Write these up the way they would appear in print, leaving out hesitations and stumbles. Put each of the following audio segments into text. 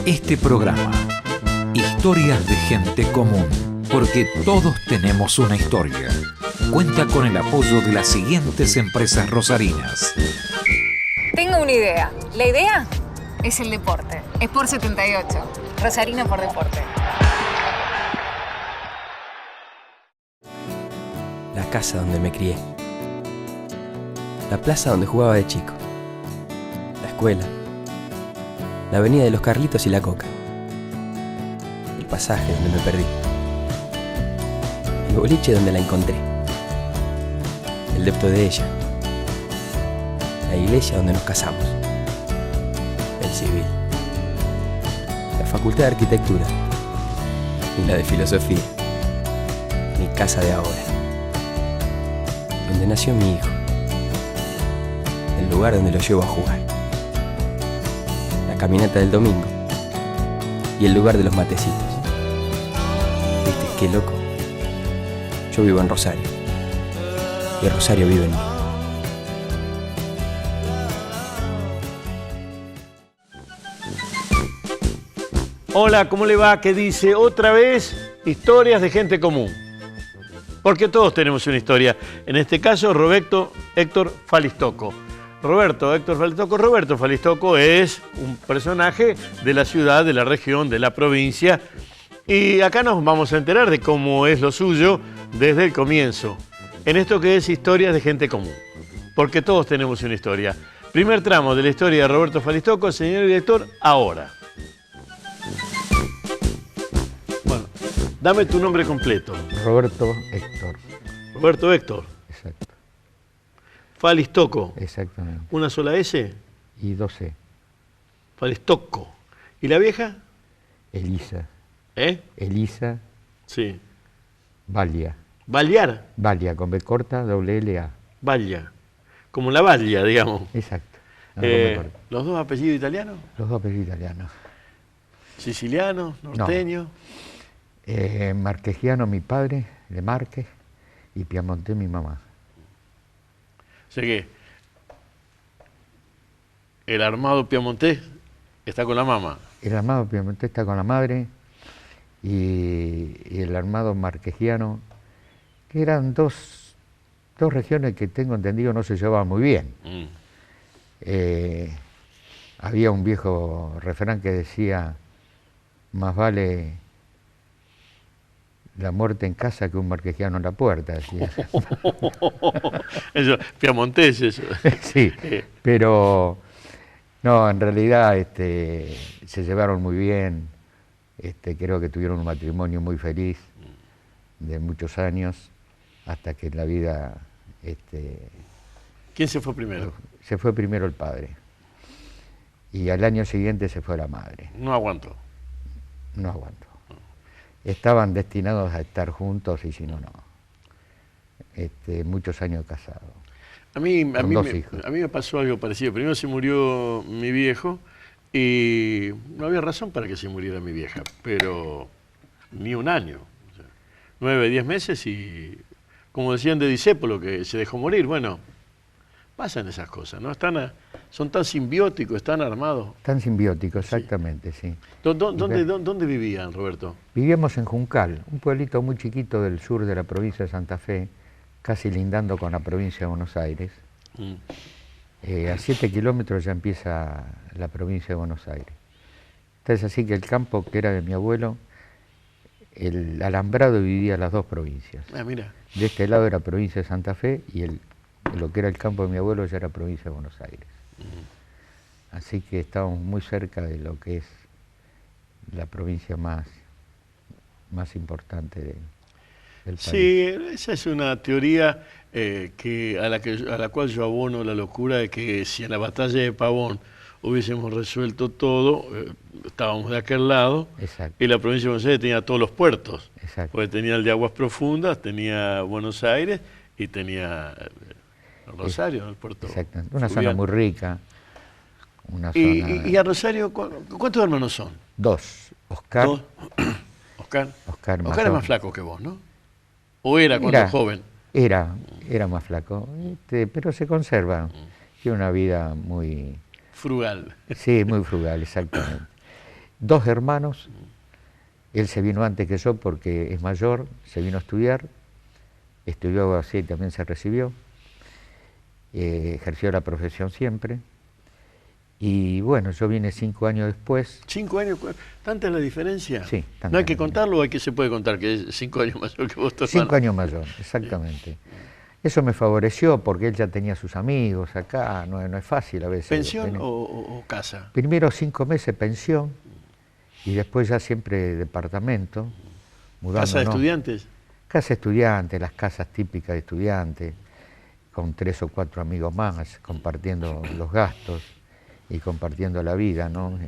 Este programa, Historias de Gente Común, porque todos tenemos una historia, cuenta con el apoyo de las siguientes empresas rosarinas. Tengo una idea. La idea es el deporte. Sport 78. Rosarino por deporte. La casa donde me crié. La plaza donde jugaba de chico. La escuela. La avenida de los Carlitos y la Coca. El pasaje donde me perdí. El boliche donde la encontré. El depto de ella. La iglesia donde nos casamos. El civil. La facultad de arquitectura. Y la de filosofía. Mi casa de ahora. Donde nació mi hijo. El lugar donde lo llevo a jugar. La caminata del domingo. Y el lugar de los matecitos. ¿Viste qué loco? Yo vivo en Rosario. Y Rosario vive en mí. Hola, ¿cómo le va? ¿Qué dice? Otra vez, historias de gente común. Porque todos tenemos una historia. En este caso, Roberto Héctor Falistoco. Roberto Falistoco es un personaje de la ciudad, de la región, de la provincia. Y acá nos vamos a enterar de cómo es lo suyo desde el comienzo. En esto que es historias de gente común. Porque todos tenemos una historia. Primer tramo de la historia de Roberto Falistoco, señor director, ahora. Bueno, dame tu nombre completo. Roberto Héctor. Roberto Héctor. Exacto. Falistoco. Exactamente. ¿Una sola S? Y 12. Falistoco. ¿Y la vieja? Elisa. ¿Eh? Elisa Sí. Valia. Baliar. Valia, con B corta, doble L A. Valia. Como la Valia, digamos. Exacto. No, con B corta. ¿Los dos apellidos italianos? Los dos apellidos italianos. ¿Sicilianos? ¿Norteños? Marquesiano mi padre, de Marques, y Piamontés mi mamá. O sea que el armado piamontés está con la mamá. El armado Piamontés está con la madre y el armado marquesiano, que eran dos regiones que tengo entendido no se llevaban muy bien. Había un viejo refrán que decía, más vale la muerte en casa que un marquesiano en la puerta, decía. Eso, piamontés eso. Sí, pero no, en realidad se llevaron muy bien, creo que tuvieron un matrimonio muy feliz de muchos años, hasta que en la vida... ¿Quién se fue primero? Se fue primero el padre, y al año siguiente se fue la madre. No aguantó. No aguantó. Estaban destinados a estar juntos y si no, no. Muchos años casados. A mí dos hijos. Me pasó algo parecido. Primero se murió mi viejo y no había razón para que se muriera mi vieja, pero ni un año. O sea, 9, 10 meses y, como decían de Discépolo, que se dejó morir. Bueno, pasan esas cosas, ¿no? Son tan simbióticos, están armados. Tan simbióticos, exactamente, sí. ¿Dónde vivían, Roberto? Vivíamos en Juncal, un pueblito muy chiquito del sur de la provincia de Santa Fe, casi lindando con la provincia de Buenos Aires. A 7 kilómetros ya empieza la provincia de Buenos Aires. Entonces así que el campo que era de mi abuelo, el alambrado dividía las dos provincias. Ah, mira. De este lado era provincia de Santa Fe y lo que era el campo de mi abuelo ya era provincia de Buenos Aires. Así que estábamos muy cerca de lo que es la provincia más importante del país. Sí, esa es una teoría a la cual yo abono la locura de que si en la batalla de Pavón hubiésemos resuelto todo, estábamos de aquel lado. Exacto. Y la provincia de Buenos Aires tenía todos los puertos. Exacto. Porque tenía el de Aguas Profundas, tenía Buenos Aires y tenía Rosario, el puerto. Exactamente, una fluvial. zona muy rica. ¿Y a Rosario cuántos hermanos son? 2. Oscar. ¿Dos? Oscar Oscar es más flaco que vos, ¿no? ¿O era cuando joven? Era más flaco, pero se conserva. Tiene una vida muy... Frugal. Sí, muy frugal, exactamente. 2 hermanos. Él se vino antes que yo porque es mayor, se vino a estudiar, estudió abogacía y también se recibió, ejerció la profesión siempre. Y bueno, yo vine 5 años después. 5 años, ¿tanta es la diferencia? Sí, tanta. ¿No hay que contarlo o hay que se puede contar que es 5 años mayor que vos, tu hermano? 5 años mayor, exactamente. Eso me favoreció porque él ya tenía sus amigos acá, no es fácil a veces. ¿Pensión o casa? Primero 5 meses pensión y después ya siempre departamento. ¿Casa de estudiantes? Casa de estudiantes, las casas típicas de estudiantes, con 3 o 4 amigos más, compartiendo los gastos y compartiendo la vida, ¿no?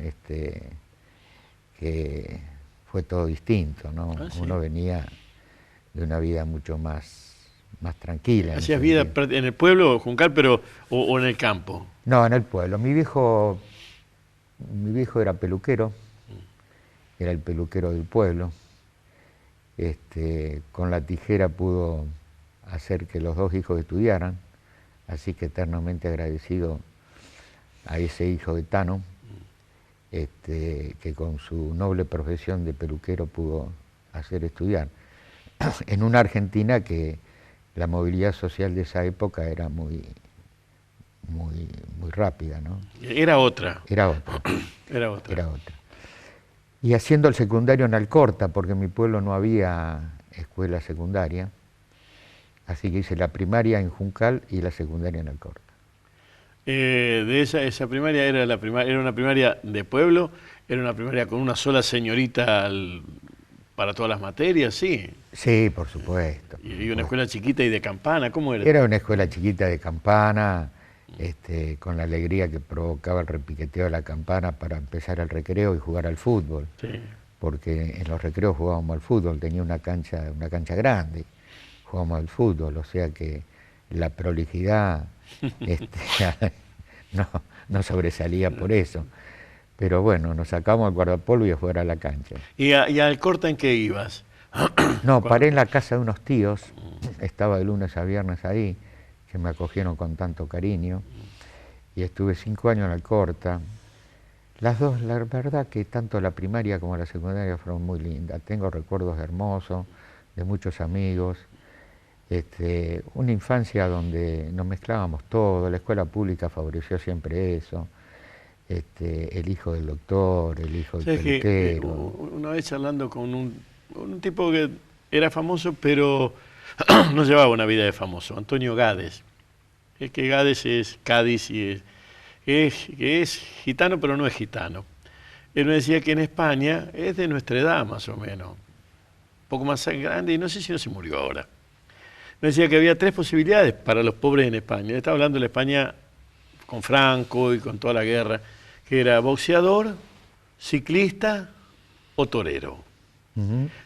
Que fue todo distinto, ¿no? Ah, sí. Uno venía de una vida mucho más tranquila. ¿Hacías vida en el pueblo, Juncal, pero o en el campo? No, en el pueblo. Mi viejo era peluquero, era el peluquero del pueblo. Con la tijera pudo hacer que los 2 hijos estudiaran, así que eternamente agradecido a ese hijo de Tano, que con su noble profesión de peluquero pudo hacer estudiar. En una Argentina que la movilidad social de esa época era muy rápida, ¿no? Era otra. Era otra. Era otra. Era otra. Y haciendo el secundario en Alcorta, porque en mi pueblo no había escuela secundaria, así que hice la primaria en Juncal y la secundaria en Alcorta. De esa primaria era una primaria de pueblo, era una primaria con una sola señorita para todas las materias, sí. Sí, por supuesto. Y una escuela chiquita y de campana, ¿cómo era? Era una escuela chiquita de campana, con la alegría que provocaba el repiqueteo de la campana para empezar el recreo y jugar al fútbol. Sí. Porque en los recreos jugábamos al fútbol, tenía una cancha grande, jugábamos al fútbol, o sea que la prolijidad no sobresalía por eso. Pero bueno, nos sacamos al guardapolvo y a jugar a la cancha. ¿Y a Alcorta en qué ibas? No, paré en la casa de unos tíos, estaba de lunes a viernes ahí, que me acogieron con tanto cariño, y estuve 5 años en Alcorta. Las dos, la verdad que tanto la primaria como la secundaria fueron muy lindas. Tengo recuerdos hermosos, de muchos amigos, una infancia donde nos mezclábamos todo, la escuela pública favoreció siempre eso. El hijo del doctor, el hijo del peluquero. Una vez charlando con un tipo que era famoso, pero no llevaba una vida de famoso, Antonio Gades. Es que Gades es Cádiz y es gitano, pero no es gitano. Él me decía que en España es de nuestra edad, más o menos. Un poco más grande, y no sé si no se murió ahora. Me decía que había 3 posibilidades para los pobres en España. Él estaba hablando de la España con Franco y con toda la guerra, que era boxeador, ciclista o torero.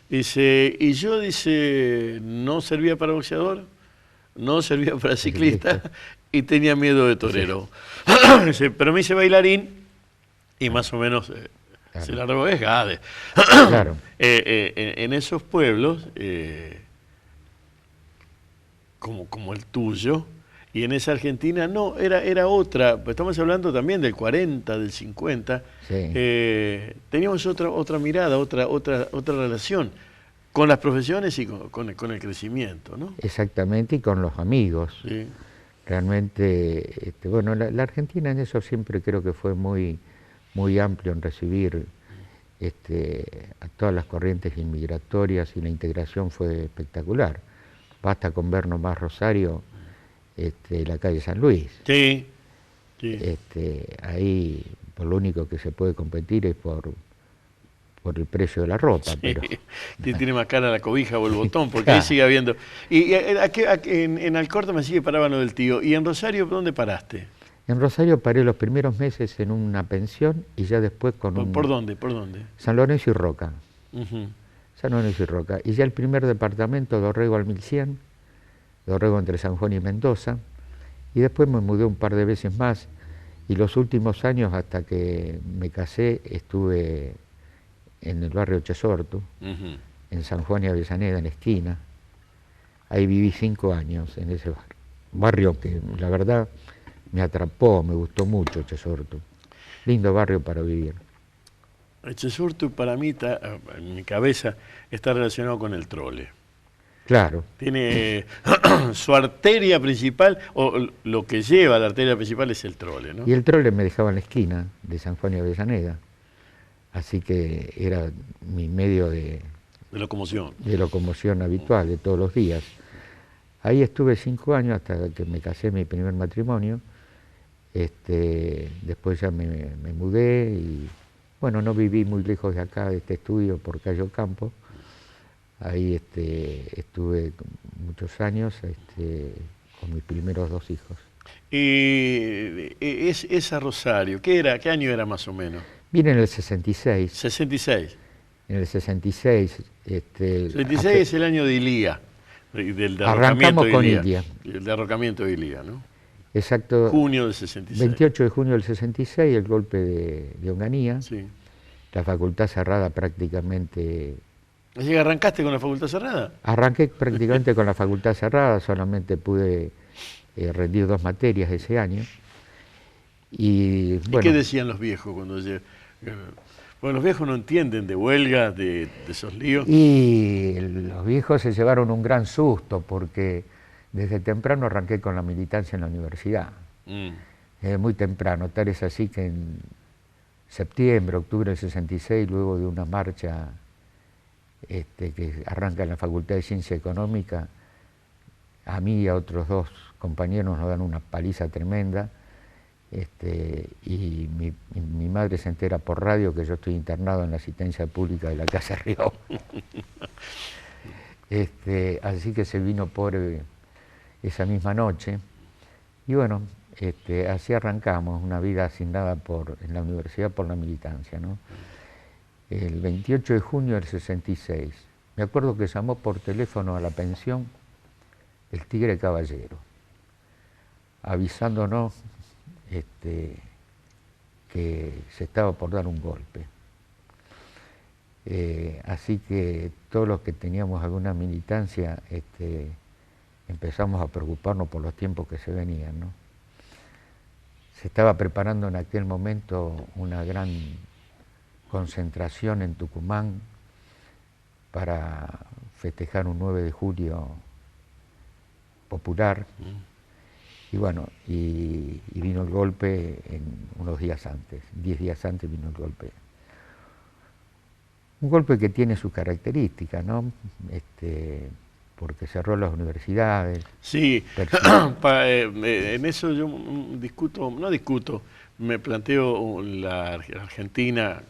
Dice, y yo, no servía para boxeador, no servía para ciclista y tenía miedo de torero. Dice, pero me hice bailarín y más o menos se largó, es Gades. Claro. En esos pueblos, como el tuyo, y en esa Argentina no, era otra, pues estamos hablando también del 40, del 50, Sí. Teníamos otra mirada, otra relación con las profesiones y con el crecimiento, ¿no? Exactamente, y con los amigos. Sí. Realmente, bueno, la Argentina en eso siempre creo que fue muy amplio en recibir a todas las corrientes inmigratorias, y la integración fue espectacular. Basta con ver nomás Rosario, la calle San Luis. Sí, sí. Ahí por lo único que se puede competir es por el precio de la ropa. Sí. Pero Tiene más cara la cobija o el botón, porque ahí sigue habiendo. Y en Alcorta me sigue paraban lo del tío. ¿Y en Rosario dónde paraste? en Rosario paré los primeros meses en una pensión y ya después con un... ¿Por dónde? ¿Por dónde? San Lorenzo y Roca. Uh-huh. San Lorenzo y Roca. Y ya el primer departamento, Dorrego al 1100, Dorrego entre San Juan y Mendoza. Y después me mudé un par de veces más. Y los últimos años, hasta que me casé, estuve en el barrio Chesorto, Uh-huh. en San Juan y Avellaneda, en la esquina. Ahí viví 5 años en ese barrio. Barrio que, la verdad, me atrapó, me gustó mucho Chesorto. Lindo barrio para vivir. Echesurtu para mí, en mi cabeza, está relacionado con el trole. Claro. Tiene su arteria principal, o lo que lleva a la arteria principal es el trole, ¿no? Y el trole me dejaba en la esquina de San Juan y Avellaneda, así que era mi medio De locomoción. de locomoción habitual de todos los días. Ahí estuve 5 años hasta que me casé, mi primer matrimonio. Después ya me mudé y, bueno, no viví muy lejos de acá, de este estudio, por Cayo Campo. Ahí estuve muchos años con mis primeros 2 hijos. Y esa Rosario, ¿qué año era más o menos? Vine en el 66. 66. En el 66. 66 es el año de Ilía, del derrocamiento arrancamos de con Ilía. Ilía. El derrocamiento de Ilía, ¿no? Exacto. Junio del 66. 28 de junio del 66, el golpe de Onganía. Sí. La facultad cerrada prácticamente. ¿Así que arrancaste con la facultad cerrada? Arranqué prácticamente con la facultad cerrada, solamente pude rendir 2 materias ese año. Y, bueno, ¿Y qué decían los viejos cuando llegaron? Bueno, los viejos no entienden de huelgas, de esos líos. y los viejos se llevaron un gran susto porque desde temprano arranqué con la militancia en la universidad. Muy temprano, tal es así que en septiembre, octubre del 66, luego de una marcha que arranca en la Facultad de Ciencia Económica, a mí y a otros 2 compañeros nos dan una paliza tremenda, y mi madre se entera por radio que yo estoy internado en la asistencia pública de la Casa Río. Así que se vino por esa misma noche, y bueno, así arrancamos una vida asignada en la universidad por la militancia, ¿no? El 28 de junio del 66, me acuerdo que llamó por teléfono a la pensión el Tigre Caballero, avisándonos que se estaba por dar un golpe. Así que todos los que teníamos alguna militancia empezamos a preocuparnos por los tiempos que se venían, ¿no? Se estaba preparando en aquel momento una gran concentración en Tucumán para festejar un 9 de julio popular. Y bueno, y vino el golpe unos días antes, 10 días antes vino el golpe. Un golpe que tiene sus características, ¿no? Porque cerró las universidades. Sí, en eso yo no discuto, me planteo la Argentina,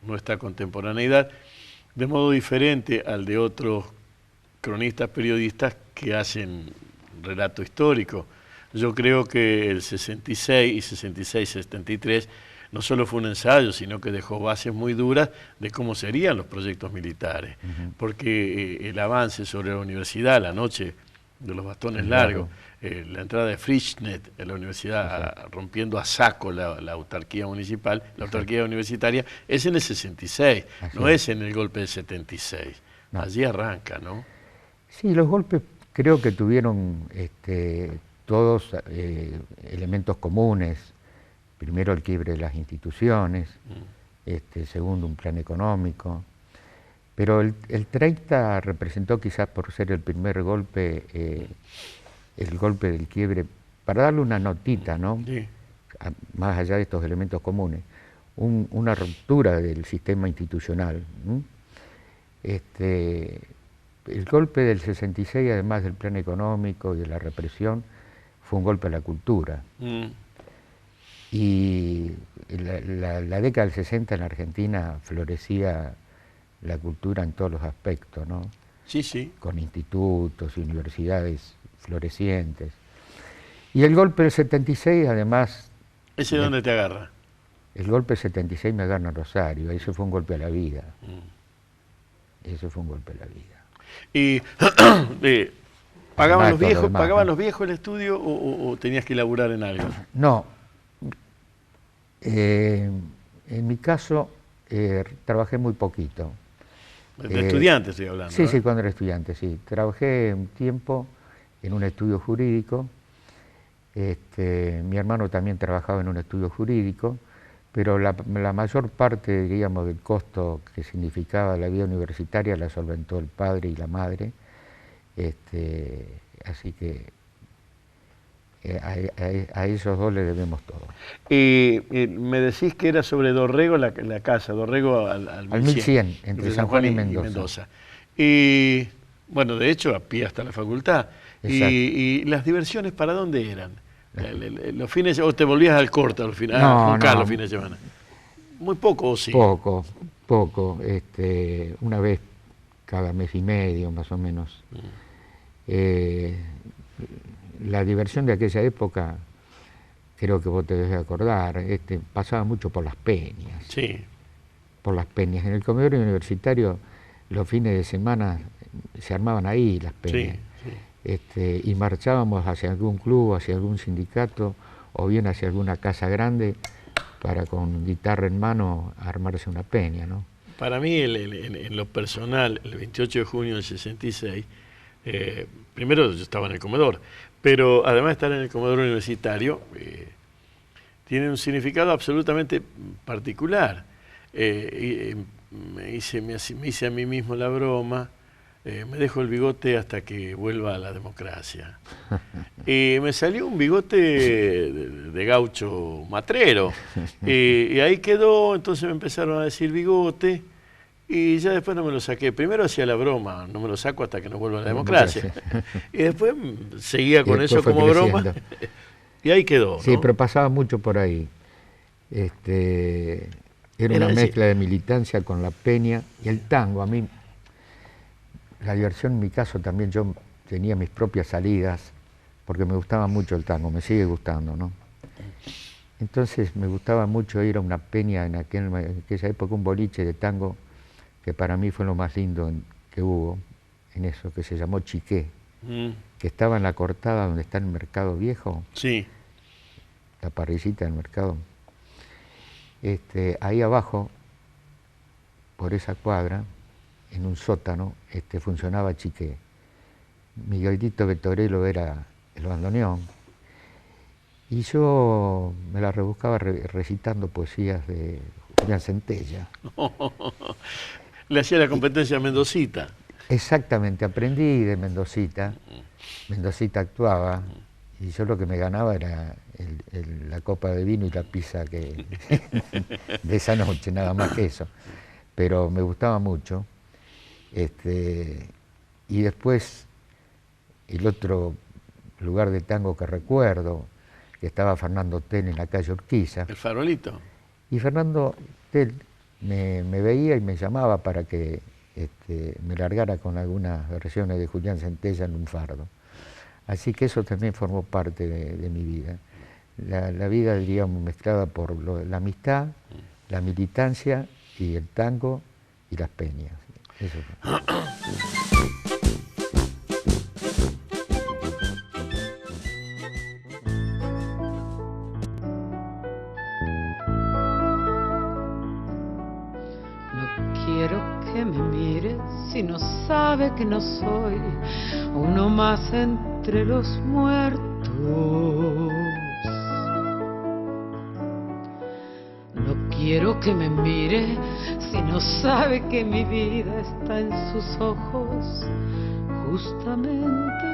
nuestra contemporaneidad, de modo diferente al de otros cronistas, periodistas que hacen relato histórico. Yo creo que el 66 y 66-73 no solo fue un ensayo, sino que dejó bases muy duras de cómo serían los proyectos militares, porque el avance sobre la universidad, la noche de los bastones largos, la entrada de Frischnet en la universidad rompiendo a saco la autarquía municipal, la autarquía universitaria, es en el 66, no es en el golpe del 76. No. Allí arranca, ¿no? Sí, los golpes creo que tuvieron todos elementos comunes. Primero el quiebre de las instituciones, segundo un plan económico, pero el 30 representó, quizás por ser el primer golpe, el golpe del quiebre, para darle una notita, ¿no? Sí. Más allá de estos elementos comunes, una ruptura del sistema institucional. El golpe del 66, además del plan económico y de la represión, fue un golpe a la cultura. Y la década del 60 en la Argentina florecía la cultura en todos los aspectos, ¿no? Sí, sí. Con institutos y universidades florecientes. Y el golpe del 76, además... ¿Ese dónde te agarra? El golpe del 76 me agarra en Rosario, ese fue un golpe a la vida. Eso fue un golpe a la vida. Y ¿pagaban los viejos el estudio o tenías que laburar en algo? No. En mi caso, trabajé muy poquito. De estudiante estoy hablando. Sí, ¿no? sí, cuando era estudiante, sí. Trabajé un tiempo en un estudio jurídico. Mi hermano también trabajaba en un estudio jurídico, pero la mayor parte, diríamos, del costo que significaba la vida universitaria la solventó el padre y la madre, así que a esos dos le debemos todo. Y me decís que era sobre Dorrego la casa, Dorrego al 1100, entre San Juan y Mendoza. Y bueno, de hecho, a pie hasta la facultad. Y las diversiones, ¿para dónde eran? Los fines, ¿o te volvías al corte al final? No, no. Los fines de semana. Muy poco, ¿o sí? Poco. Una vez cada mes y medio, más o menos. La diversión de aquella época, creo que vos te debes acordar, pasaba mucho por las peñas. Sí. Por las peñas. En el comedor universitario, los fines de semana se armaban ahí las peñas. Sí. Y marchábamos hacia algún club, hacia algún sindicato, o bien hacia alguna casa grande, para con guitarra en mano armarse una peña, ¿no? Para mí, en lo personal, el 28 de junio del 66, primero yo estaba en el comedor, pero además de estar en el comedor universitario, tiene un significado absolutamente particular. Me hice a mí mismo la broma, me dejo el bigote hasta que vuelva a la democracia. Y me salió un bigote de gaucho matrero, y ahí quedó. Entonces me empezaron a decir bigote, y ya después no me lo saqué. Primero hacía la broma, no me lo saco hasta que no vuelva a la democracia. Y después seguía con eso como broma, y ahí quedó, ¿no? Sí, pero pasaba mucho por ahí. Era una mezcla de militancia con la peña y el tango. A mí, la diversión en mi caso también, yo tenía mis propias salidas, porque me gustaba mucho el tango, me sigue gustando, ¿no? Entonces me gustaba mucho ir a una peña en aquella época, un boliche de tango, que para mí fue lo más lindo que hubo en eso, que se llamó Chiqué, que estaba en la Cortada donde está el Mercado Viejo. Sí. La parrillita del mercado. Ahí abajo, por esa cuadra, en un sótano, funcionaba Chiqué. Miguelito Betorello era el bandoneón, y yo me la rebuscaba recitando poesías de Julián Centella. Le hacía la competencia a Mendocita. Exactamente, aprendí de Mendocita. Mendocita actuaba, y yo lo que me ganaba era la copa de vino y la pizza de esa noche, nada más que eso. Pero me gustaba mucho. Y después, el otro lugar de tango que recuerdo, que estaba Fernando Tell en la calle Urquiza. El Farolito. Y Fernando Tell me veía y me llamaba para que me largara con algunas versiones de Julián Centella en un fardo. Así que eso también formó parte de mi vida. La vida, diríamos, mezclada por la amistad, la militancia y el tango y las peñas. Eso fue. Quiero que me mire si no sabe que no soy uno más entre los muertos. No quiero que me mire si no sabe que mi vida está en sus ojos, justamente.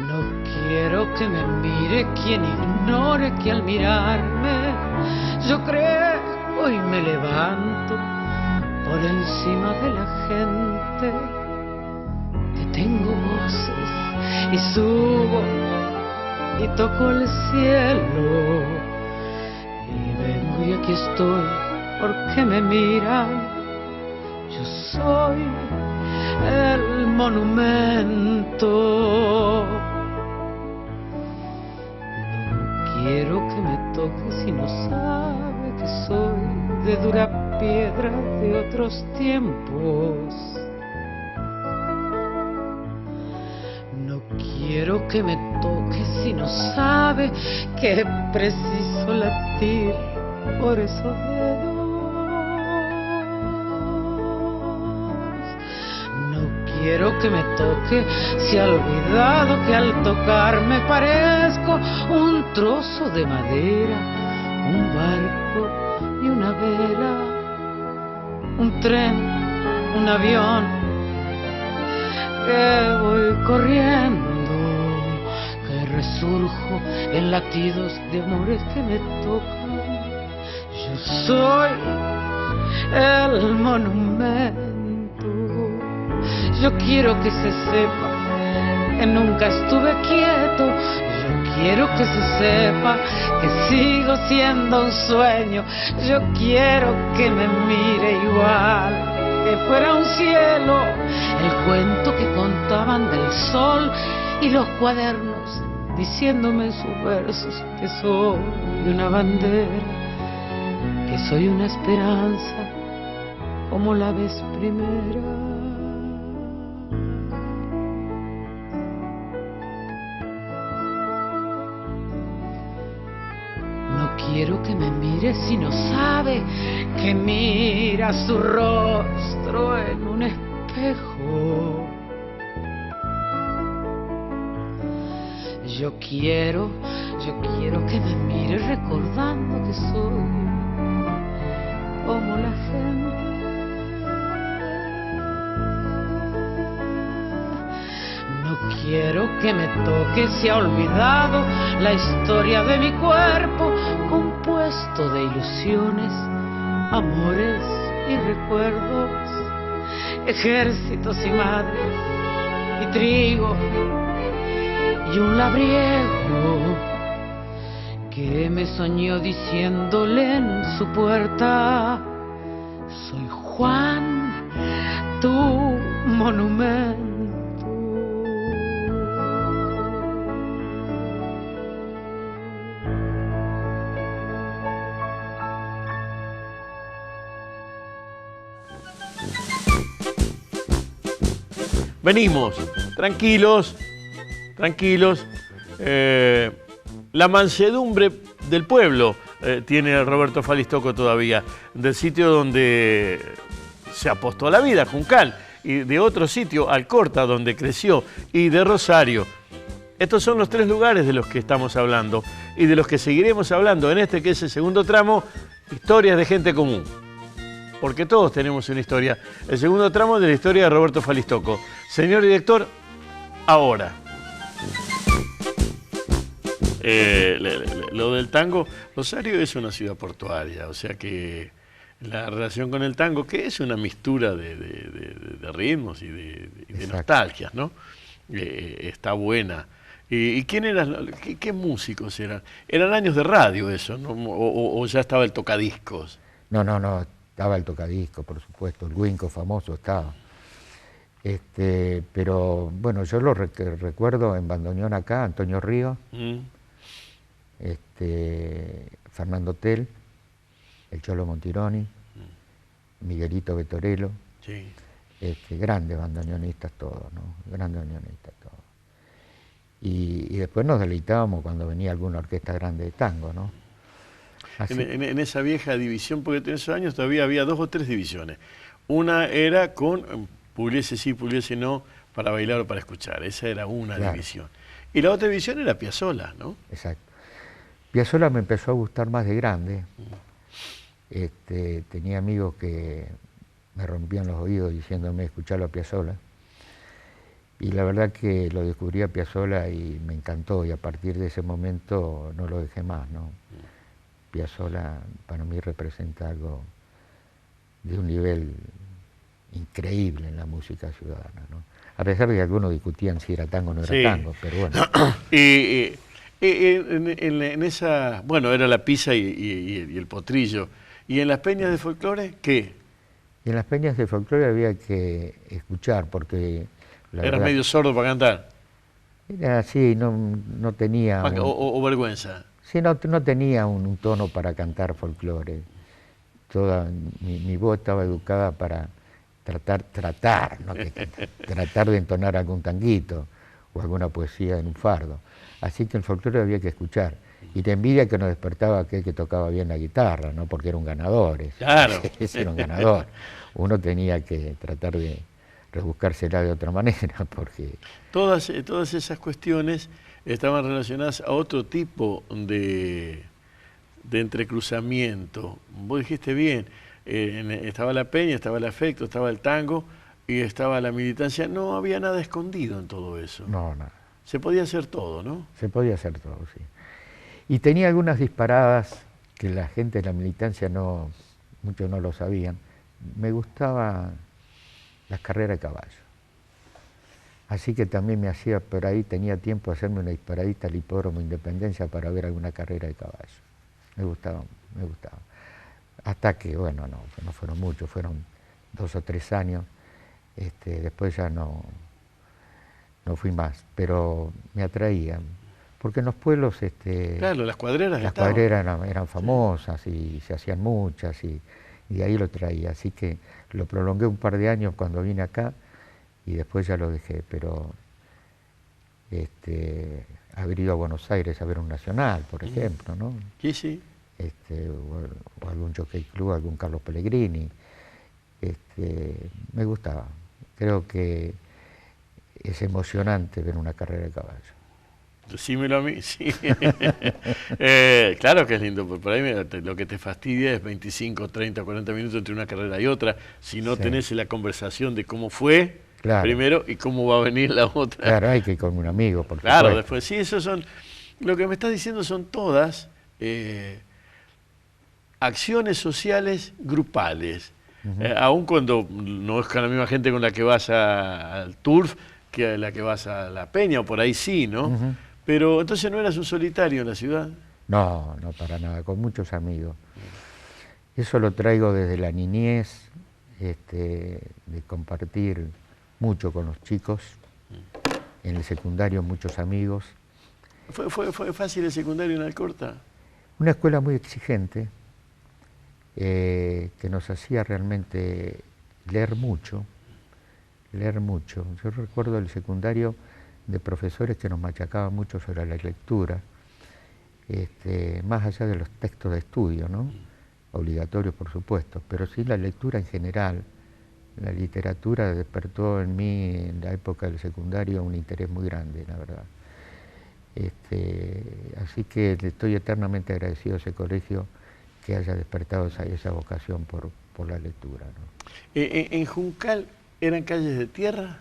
No quiero que me mire quien ignore que al mirarme yo creo y me levanto por encima de la gente, que tengo voces y subo y toco el cielo, y vengo y aquí estoy porque me miran. Yo soy el monumento. No quiero que me toque si no sabe que soy de dura piedra de otros tiempos. No quiero que me toque si no sabe que es preciso latir por esos dedos. No quiero que me toque, se ha olvidado que al tocarme parezco un trozo de madera, un barco y una vela, un tren, un avión, que voy corriendo, que resurjo en latidos de amores que me tocan. Yo soy el monumento. Yo quiero que se sepa que nunca estuve quieto. Yo quiero que se sepa que sigo siendo un sueño. Yo quiero que me mire igual, que fuera un cielo. El cuento que contaban del sol y los cuadernos diciéndome en sus versos que soy una bandera, que soy una esperanza como la vez primera. Quiero que me mire si no sabe que mira su rostro en un espejo. Yo quiero que me mire recordando que soy como la gente. No quiero que me toque, se ha olvidado la historia de mi cuerpo, compuesto de ilusiones, amores y recuerdos, ejércitos y madres y trigo y un labriego que me soñó diciéndole en su puerta: soy Juan, tu monumento. Venimos, tranquilos, la mansedumbre del pueblo tiene Roberto Falistoco todavía, del sitio donde se apostó a la vida, Juncal, y de otro sitio, Alcorta, donde creció, y de Rosario. Estos son los tres lugares de los que estamos hablando y de los que seguiremos hablando en este que es el segundo tramo, Historias de Gente Común. Porque todos tenemos una historia. El segundo tramo de la historia de Roberto Falistoco. Señor director, ahora. Lo del tango, Rosario es una ciudad portuaria, o sea que la relación con el tango, que es una mixtura de ritmos y de nostalgias, ¿no? Está buena. ¿Y quién eran? ¿Qué músicos eran? Eran años de radio eso, ¿no? ¿O ya estaba el tocadiscos? No. Estaba el tocadisco, por supuesto, el Winco famoso estaba. Pero bueno, yo lo recuerdo en bandoneón acá, Antonio Ríos, Fernando Tell, el Cholo Montironi, Miguelito Betorello, sí. Grandes bandoneonistas todos, ¿no? Grandes bandoneonistas todos. Y después nos deleitábamos cuando venía alguna orquesta grande de tango, ¿no? En esa vieja división, porque en esos años todavía había 2 o 3 divisiones. Una era con Pugliese sí, Pugliese no, para bailar o para escuchar. Esa era una división. Y la otra división era Piazzolla, ¿no? Exacto. Piazzolla me empezó a gustar más de grande. Tenía amigos que me rompían los oídos diciéndome escucharlo a Piazzolla. Y la verdad que lo descubrí a Piazzolla y me encantó. Y a partir de ese momento no lo dejé más, ¿no? Piazzolla para mí representa algo de un nivel increíble en la música ciudadana, ¿no? A pesar de que algunos discutían si era tango o no era tango, pero bueno. En esa, bueno, era la pizza y el potrillo. ¿Y en las peñas de folclore qué? Y en las peñas de folclore había que escuchar, porque... ¿Eras medio sordo para cantar? Era así, no tenía... ¿O vergüenza? Sí, no tenía un tono para cantar folclore. Mi voz estaba educada para tratar de entonar algún tanguito o alguna poesía en un fardo. Así que el folclore había que escuchar. Y te envidia que nos despertaba aquel que tocaba bien la guitarra, ¿no? Porque era un ganador. Claro. Ese era un ganador. Uno tenía que tratar de rebuscársela de otra manera, porque... Todas esas cuestiones estaban relacionadas a otro tipo de entrecruzamiento. Vos dijiste bien, estaba la peña, estaba el afecto, estaba el tango y estaba la militancia. No había nada escondido en todo eso. No, nada. Se podía hacer todo, ¿no? Se podía hacer todo, sí. Y tenía algunas disparadas que la gente de la militancia muchos no lo sabían. Me gustaban las carreras de caballo. Así que también me hacía por ahí, tenía tiempo de hacerme una disparadita al hipódromo Independencia para ver alguna carrera de caballo. Me gustaba, me gustaba. Hasta que, bueno, no fueron muchos, fueron 2 o 3 años. Después ya no fui más, pero me atraían. Porque en los pueblos... claro, las cuadreras eran famosas y se hacían muchas y de ahí lo traía. Así que lo prolongué un par de años cuando vine acá y después ya lo dejé. Pero haber ido a Buenos Aires a ver un nacional, por ejemplo, ¿no? Sí, sí. O algún Jockey Club, algún Carlos Pellegrini. Me gustaba. Creo que es emocionante ver una carrera de caballo. Decímelo a mí, sí. Claro que es lindo, porque por ahí lo que te fastidia es 25, 30, 40 minutos entre una carrera y otra, si no tenés la conversación de cómo fue primero y cómo va a venir la otra. Claro, hay que ir con un amigo, por claro, supuesto. Después, sí, eso son, lo que me estás diciendo son todas acciones sociales grupales, aun cuando no es con la misma gente con la que vas al turf que la que vas a la peña, o por ahí sí, ¿no? Pero entonces no eras un solitario en la ciudad. No, para nada, con muchos amigos. Eso lo traigo desde la niñez, de compartir mucho con los chicos. En el secundario muchos amigos. ¿Fue fácil el secundario en Alcorta? Una escuela muy exigente, que nos hacía realmente leer mucho. Yo recuerdo el secundario de profesores que nos machacaban mucho sobre la lectura, más allá de los textos de estudio, ¿no? Obligatorios, por supuesto, pero sí la lectura en general. La literatura despertó en mí, en la época del secundario, un interés muy grande, la verdad. Así que le estoy eternamente agradecido a ese colegio que haya despertado esa vocación por la lectura, ¿no? ¿En Juncal eran calles de tierra?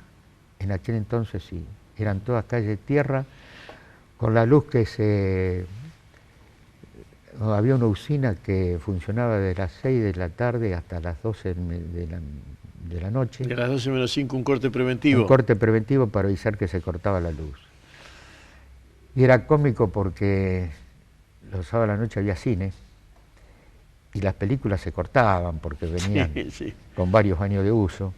En aquel entonces sí, eran todas calles de tierra, con la luz que había una usina que funcionaba de las 6 de la tarde hasta las 12 de la noche. De las 12 menos 5, un corte preventivo. Un corte preventivo para avisar que se cortaba la luz. Y era cómico porque los sábados a la noche había cine y las películas se cortaban porque venían con varios años de uso.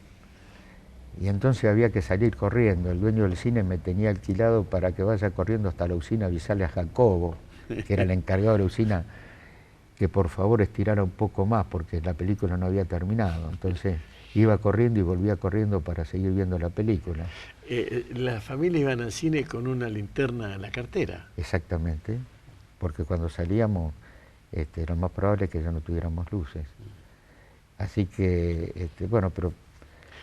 Y entonces había que salir corriendo. El dueño del cine me tenía alquilado para que vaya corriendo hasta la usina a avisarle a Jacobo, que era el encargado de la usina, que por favor estirara un poco más porque la película no había terminado. Entonces iba corriendo y volvía corriendo para seguir viendo la película. Las familias iban al cine con una linterna en la cartera. Exactamente, porque cuando salíamos lo más probable es que ya no tuviéramos luces. Así que, bueno, pero...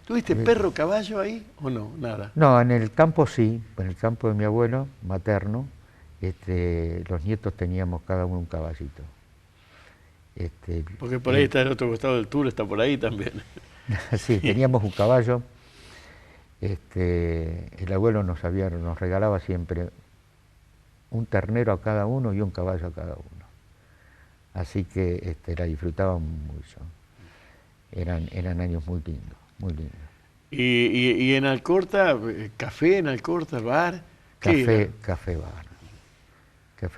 ¿Tuviste perro, caballo ahí o no? Nada. No, en el campo sí, en el campo de mi abuelo materno, los nietos teníamos cada uno un caballito. Porque por ahí está el otro costado del tour, está por ahí también. Sí, teníamos un caballo. El abuelo nos regalaba siempre un ternero a cada uno y un caballo a cada uno. Así que la disfrutaban mucho. Eran años muy lindos, muy lindos. ¿Y en Alcorta, café en Alcorta, bar? Café y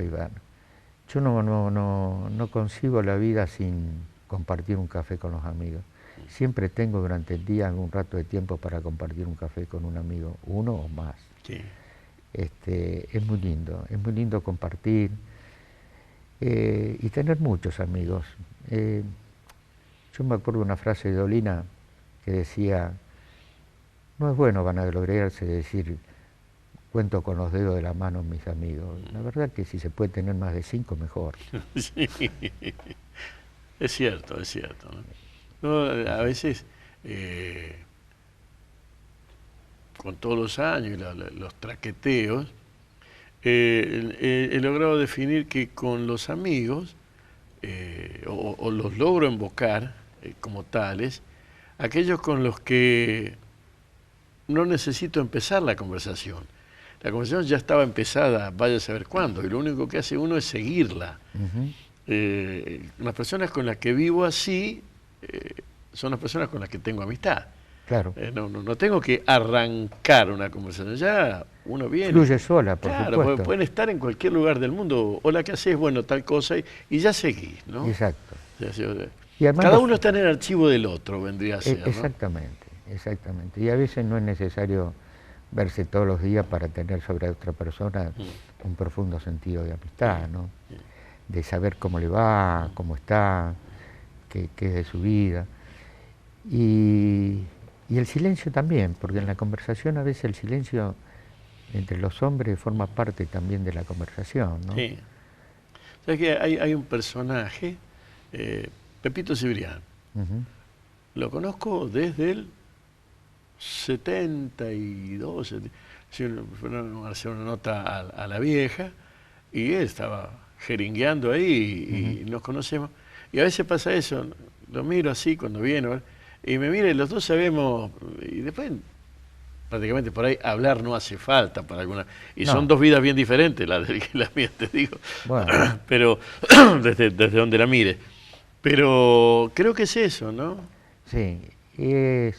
bar. Yo no concibo la vida sin compartir un café con los amigos. Siempre tengo durante el día algún rato de tiempo para compartir un café con un amigo, uno o más. Sí. Es muy lindo compartir y tener muchos amigos. Yo me acuerdo de una frase de Dolina que decía, no es bueno vanagloriarse de decir, cuento con los dedos de la mano mis amigos. La verdad que si se puede tener más de 5, mejor. Sí, es cierto, ¿no? No, a veces con todos los años y los traqueteos, he logrado definir que con los amigos, o los logro invocar como tales, aquellos con los que no necesito empezar la conversación. La conversación ya estaba empezada, vaya a saber cuándo, y lo único que hace uno es seguirla. Las personas con las que vivo así son las personas con las que tengo amistad. Claro. No tengo que arrancar una conversación, ya uno viene. Fluye sola, por claro, supuesto. Pueden estar en cualquier lugar del mundo. Hola, ¿qué haces? Bueno, tal cosa, y ya seguís, ¿no? Exacto. Y además cada uno está en el archivo del otro, vendría a ser, ¿no? Exactamente, exactamente. Y a veces no es necesario verse todos los días para tener sobre otra persona un profundo sentido de amistad, ¿no? De saber cómo le va, cómo está, qué es de su vida. Y el silencio también, porque en la conversación a veces el silencio entre los hombres forma parte también de la conversación, ¿no? Sí. ¿Sabes que hay un personaje, Pepito Cibrián? Lo conozco desde el 72, fueron a hacer una nota a la vieja, y él estaba jeringueando ahí, y nos conocemos. Y a veces pasa eso, lo miro así cuando viene, y me mira, y los dos sabemos, y después prácticamente por ahí hablar no hace falta para alguna, y son dos vidas bien diferentes, la de él y la mía, te digo. Bueno. Pero desde donde la mire. Pero creo que es eso, ¿no? Sí, el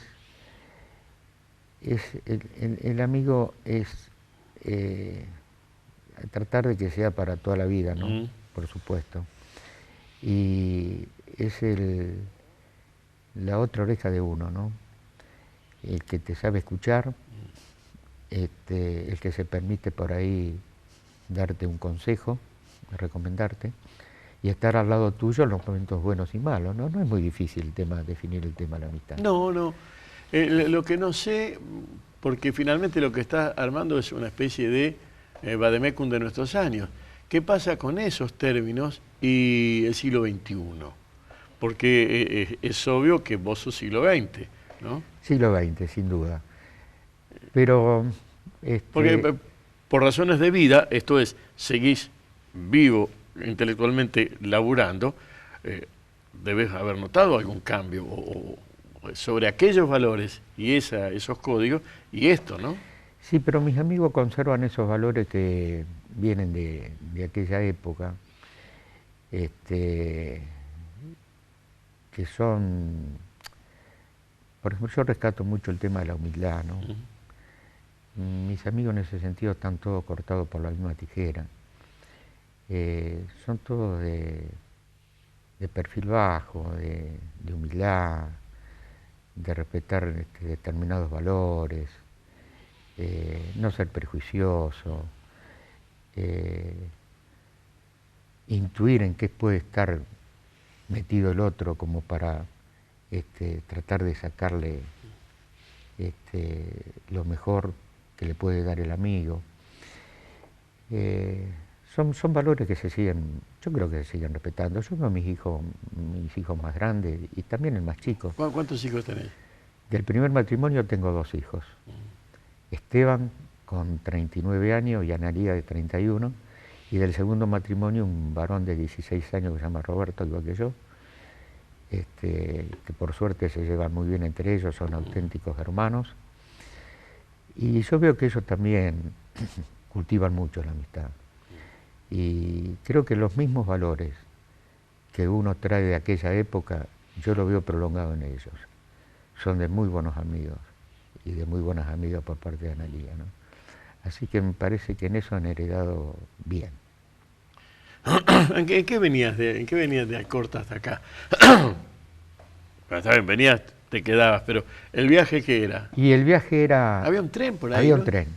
amigo es tratar de que sea para toda la vida, ¿no? Por supuesto. Y es la otra oreja de uno, ¿no? El que te sabe escuchar, el que se permite por ahí darte un consejo, recomendarte, y estar al lado tuyo en los momentos buenos y malos, ¿no? No es muy difícil definir el tema de la amistad. No. Lo que no sé, porque finalmente lo que está armando es una especie de vademecum de nuestros años. ¿Qué pasa con esos términos y el siglo XXI? Porque es obvio que vos sos siglo XX, ¿no? Siglo XX, sin duda. Pero... Porque por razones de vida, esto es, seguís vivo, intelectualmente laburando, debes haber notado algún cambio sobre aquellos valores y esos códigos y esto, ¿no? Sí, pero mis amigos conservan esos valores que vienen de aquella época, que son, por ejemplo, yo rescato mucho el tema de la humildad, ¿no? Mis amigos en ese sentido están todos cortados por la misma tijera. Son todos de perfil bajo, de humildad, de respetar determinados valores, no ser prejuicioso, intuir en qué puede estar metido el otro como para tratar de sacarle lo mejor que le puede dar el amigo. Son valores que se siguen, yo creo que se siguen respetando. Yo veo a mis hijos más grandes y también el más chico. ¿Cuántos hijos tenés? Del primer matrimonio tengo 2 hijos. Esteban con 39 años y Analía de 31. Y del segundo matrimonio un varón de 16 años que se llama Roberto, igual que yo. Que por suerte se llevan muy bien entre ellos, son auténticos hermanos. Y yo veo que ellos también cultivan mucho la amistad. Y creo que los mismos valores que uno trae de aquella época, yo lo veo prolongado en ellos. Son de muy buenos amigos y de muy buenas amigas por parte de Analía, ¿no? Así que me parece que en eso han heredado bien. ¿En qué venías de Alcorta hasta acá? Está bien, venías, te quedabas, pero ¿el viaje qué era? Y el viaje era... ¿Había un tren por ahí? Había ¿no? un tren.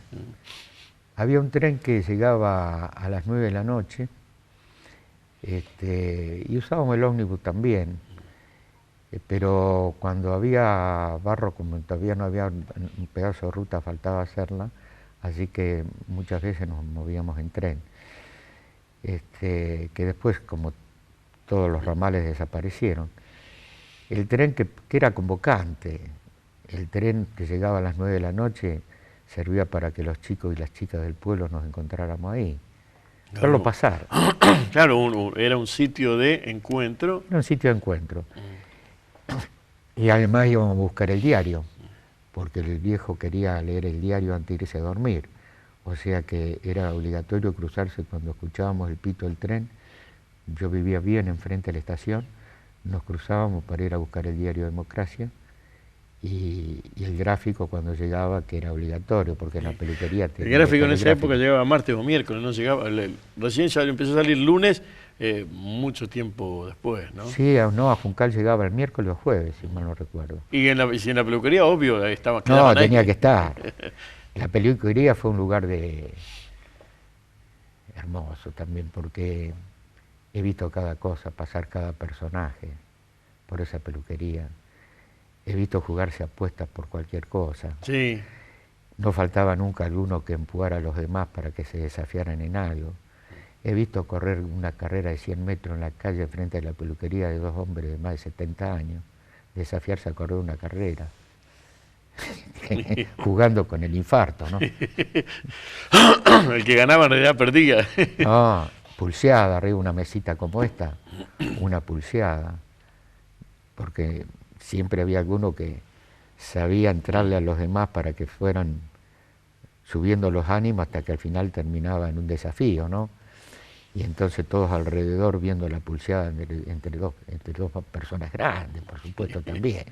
Había un tren que llegaba a las 9 de la noche, y usábamos el ómnibus también, pero cuando había barro, como todavía no había un pedazo de ruta, faltaba hacerla, así que muchas veces nos movíamos en tren. Que después, como todos los ramales desaparecieron, el tren que era convocante, el tren que llegaba a las 9 de la noche, servía para que los chicos y las chicas del pueblo nos encontráramos ahí. Claro. Verlo pasar. Claro, era un sitio de encuentro. Era un sitio de encuentro. Y además íbamos a buscar el diario, porque el viejo quería leer el diario antes de irse a dormir. O sea que era obligatorio cruzarse cuando escuchábamos el pito del tren. Yo vivía bien enfrente de la estación, nos cruzábamos para ir a buscar el diario Democracia y el gráfico cuando llegaba, que era obligatorio, porque en la peluquería... El gráfico en esa época llegaba martes o miércoles, no llegaba, recién ya empezó a salir lunes, mucho tiempo después, ¿no? Sí, no, a Juncal llegaba el miércoles o jueves, si mal no recuerdo. Y si en la peluquería, obvio, estaba... No, tenía que estar. La peluquería fue un lugar hermoso también, porque he visto cada cosa, pasar cada personaje por esa peluquería. He visto jugarse apuestas por cualquier cosa. Sí. No faltaba nunca alguno que empujara a los demás para que se desafiaran en algo. He visto correr una carrera de 100 metros en la calle frente a la peluquería de dos hombres de más de 70 años, desafiarse a correr una carrera. Jugando con el infarto, ¿no? El que ganaba en realidad perdía. No, pulseada, arriba una mesita como esta, una pulseada, porque siempre había alguno que sabía entrarle a los demás para que fueran subiendo los ánimos hasta que al final terminaba en un desafío, ¿no? Y entonces todos alrededor viendo la pulseada entre dos personas grandes, por supuesto, también.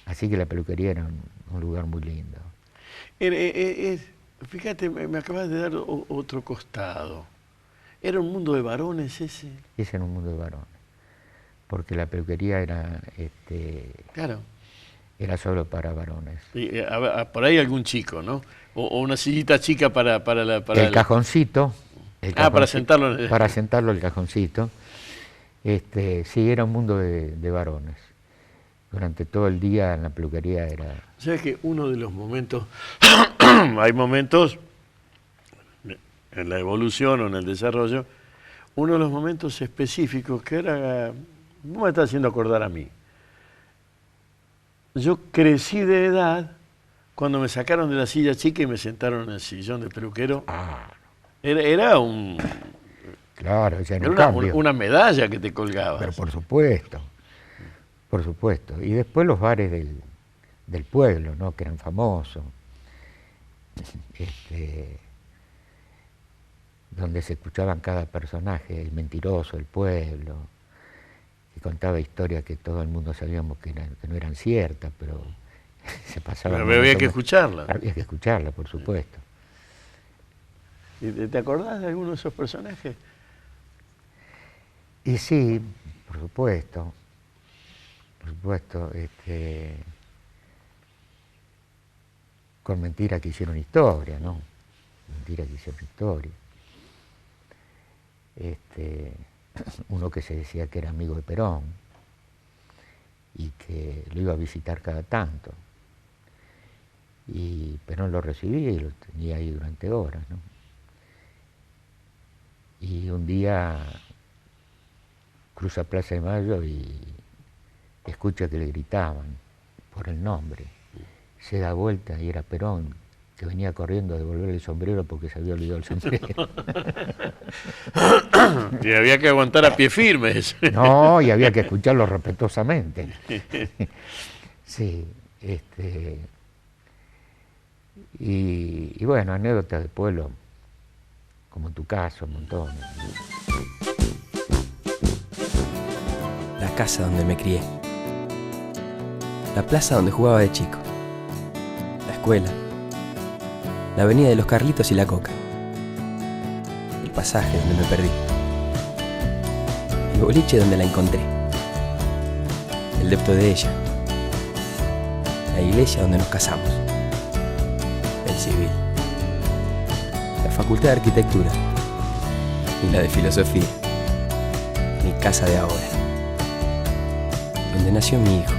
Así que la peluquería era un lugar muy lindo. Fíjate, me acabas de dar otro costado. ¿Era un mundo de varones ese? Ese era un mundo de varones. Porque la peluquería era... Claro. Era solo para varones. Y, por ahí algún chico, ¿no? O una sillita chica para el cajoncito. Para sentarlo. Para sentarlo el cajoncito. Sí, era un mundo de varones. Durante todo el día en la peluquería era... O sea que uno de los momentos, hay momentos en la evolución o en el desarrollo, uno de los momentos específicos que era, vos me estás haciendo acordar a mí. Yo crecí de edad cuando me sacaron de la silla chica y me sentaron en el sillón de peluquero. Era un... Claro, ya era una medalla que te colgabas. Pero por supuesto. Por supuesto. Y después los bares del pueblo, ¿no? Que eran famosos. Donde se escuchaban cada personaje, el mentiroso, el pueblo, que contaba historias que todo el mundo sabíamos que no eran ciertas, pero se pasaban... Pero había que escucharlas. Había que escucharlas, por supuesto. ¿Y te acordás de alguno de esos personajes? Y sí, por supuesto. Por supuesto, con mentiras que hicieron historia, ¿no? Mentiras que hicieron historia. Uno que se decía que era amigo de Perón y que lo iba a visitar cada tanto. Y Perón lo recibía y lo tenía ahí durante horas, ¿no? Y un día cruza Plaza de Mayo y escucha que le gritaban por el nombre. Se da vuelta y era Perón, que venía corriendo a devolverle el sombrero porque se había olvidado el sombrero. Y había que aguantar a pie firmes. No, y había que escucharlo respetuosamente. Sí, y bueno, anécdotas del pueblo, como en tu caso, un montón. La casa donde me crié. La plaza donde jugaba de chico. La escuela. La avenida de los Carlitos y la Coca. El pasaje donde me perdí. El boliche donde la encontré. El depto de ella. La iglesia donde nos casamos. El civil. La facultad de arquitectura. Y la de filosofía. Mi casa de ahora. Donde nació mi hijo.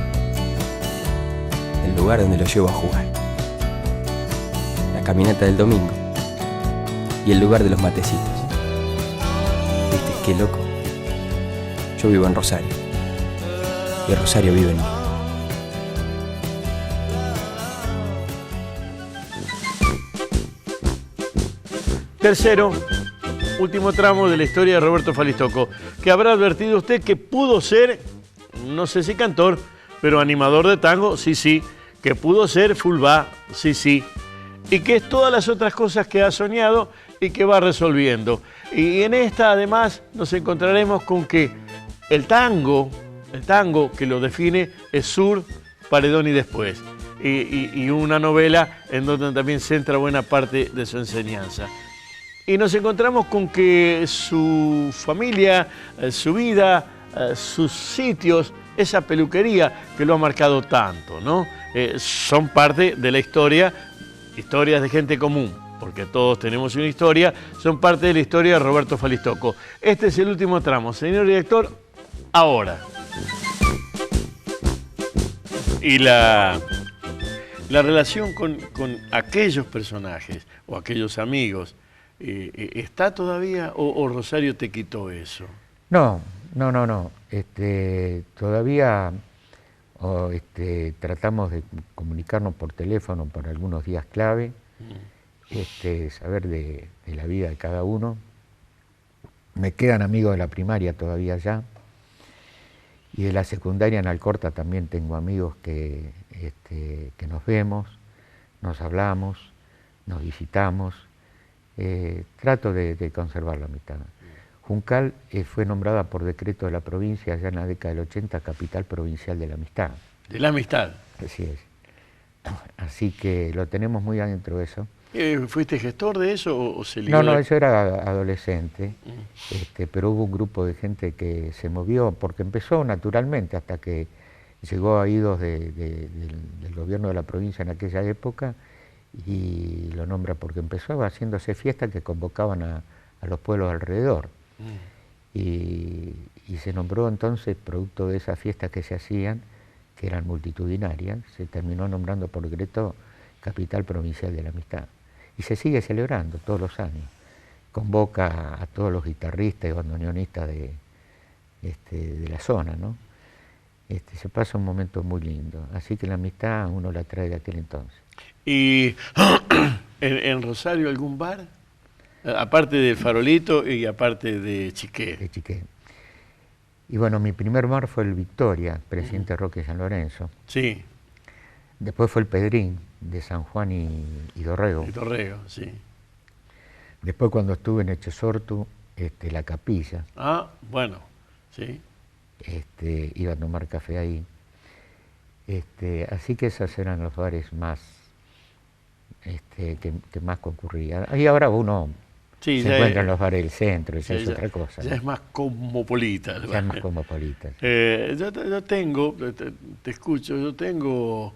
El lugar donde lo llevo a jugar. La caminata del domingo. Y el lugar de los matecitos. ¿Viste qué loco? Yo vivo en Rosario. Y Rosario vive en mí. Tercero, último tramo de la historia de Roberto Falistocco, que habrá advertido usted que pudo ser, no sé si cantor, pero animador de tango, sí, sí, que pudo ser fulbá, sí, sí, y que es todas las otras cosas que ha soñado y que va resolviendo. Y en esta, además, nos encontraremos con que el tango que lo define es Sur, Paredón y Después. Y una novela en donde también centra buena parte de su enseñanza. Y nos encontramos con que su familia, su vida, sus sitios, esa peluquería que lo ha marcado tanto, ¿no? Son parte de la historias de gente común, porque todos tenemos una historia, son parte de la historia de Roberto Falistocco. Este es el último tramo. Señor director, ahora. Y la relación con aquellos personajes o aquellos amigos, ¿está todavía o Rosario te quitó eso? No. Todavía tratamos de comunicarnos por teléfono por algunos días clave, saber de la vida de cada uno. Me quedan amigos de la primaria todavía ya, y de la secundaria en Alcorta también tengo amigos que nos vemos, nos hablamos, nos visitamos. Trato de conservar la amistad. Juncal fue nombrada por decreto de la provincia ya en la década del 80 capital provincial de la amistad. De la amistad. Así es. Así que lo tenemos muy adentro de eso. ¿Fuiste gestor de eso o se ligó? No, yo era adolescente, pero hubo un grupo de gente que se movió porque empezó naturalmente hasta que llegó a oídos del gobierno de la provincia en aquella época y lo nombra porque empezó haciéndose fiestas que convocaban a los pueblos alrededor. Y se nombró entonces, producto de esas fiestas que se hacían, que eran multitudinarias, se terminó nombrando por decreto capital provincial de la amistad. Y se sigue celebrando todos los años. Convoca a todos los guitarristas y bandoneonistas de la zona, ¿no? Se pasa un momento muy lindo. Así que la amistad uno la trae de aquel entonces. ¿Y en Rosario algún bar? Aparte del Farolito y aparte de Chiqué. De Chiqué. Y bueno, mi primer bar fue el Victoria, Presidente Roque San Lorenzo. Sí. Después fue el Pedrín, de San Juan y Dorrego. Y Dorrego, sí. Después cuando estuve en Echesortu, la Capilla. Ah, bueno, sí. Iba a tomar café ahí. Así que esos eran los bares más que más concurría. Y ahora uno se encuentra en los bares del centro, esa es otra cosa. Ya es más cosmopolita. Ya es más cosmopolita. Yo tengo, te escucho, yo tengo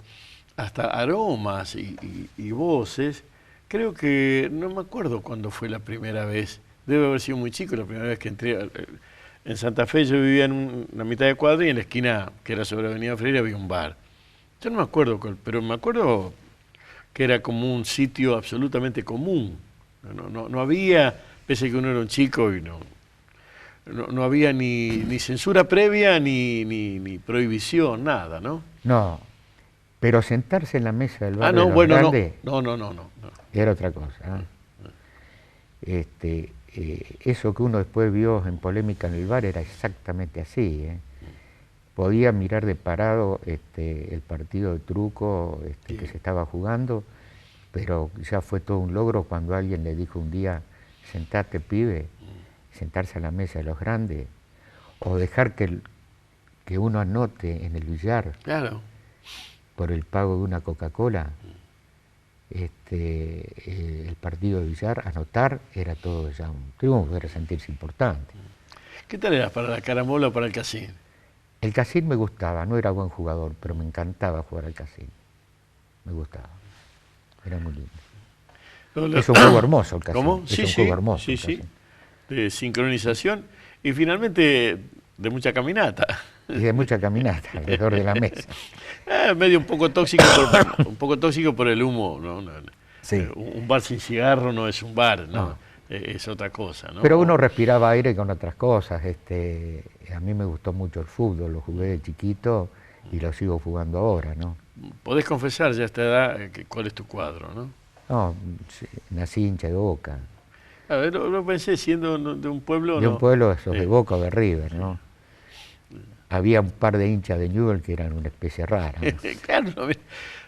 hasta aromas y voces. Creo que, no me acuerdo cuándo fue la primera vez, debe haber sido muy chico la primera vez que entré. En Santa Fe yo vivía en una mitad de cuadra y en la esquina, que era sobre Avenida Freire, había un bar. Yo no me acuerdo, pero me acuerdo que era como un sitio absolutamente común. No había, pese a que uno era un chico, y no había ni censura previa ni prohibición, nada, ¿no? No, pero sentarse en la mesa del bar no, de los bueno, grandes, no. era otra cosa. Eso que uno después vio en polémica en el bar era exactamente así. Podía mirar de parado el partido de truco que se estaba jugando, pero ya fue todo un logro cuando alguien le dijo un día, sentate pibe, sentarse a la mesa de los grandes, o dejar que uno anote en el billar, claro, por el pago de una Coca-Cola, el partido de billar, anotar, era todo ya un triunfo, era sentirse importante. ¿Qué tal eras para la carambola o para el casín? El casín me gustaba, no era buen jugador, pero me encantaba jugar al casín. Me gustaba. Era muy lindo. Es un juego hermoso el casín. ¿Cómo? Es un juego hermoso. Sí. De sincronización y finalmente de mucha caminata. Y de mucha caminata alrededor de la mesa. Medio un poco tóxico por el humo, ¿no? Sí. Un bar sin cigarro no es un bar, ¿no? Es otra cosa, ¿no? Pero uno respiraba aire con otras cosas. A mí me gustó mucho el fútbol, lo jugué de chiquito y lo sigo jugando ahora, ¿no? Podés confesar ya a esta edad cuál es tu cuadro, ¿no? No, nací hincha de Boca. A ver, no pensé siendo de un pueblo. De un no. pueblo, esos de Boca o de River, ¿no? Había un par de hinchas de Newell's que eran una especie rara, ¿no? Claro, mira.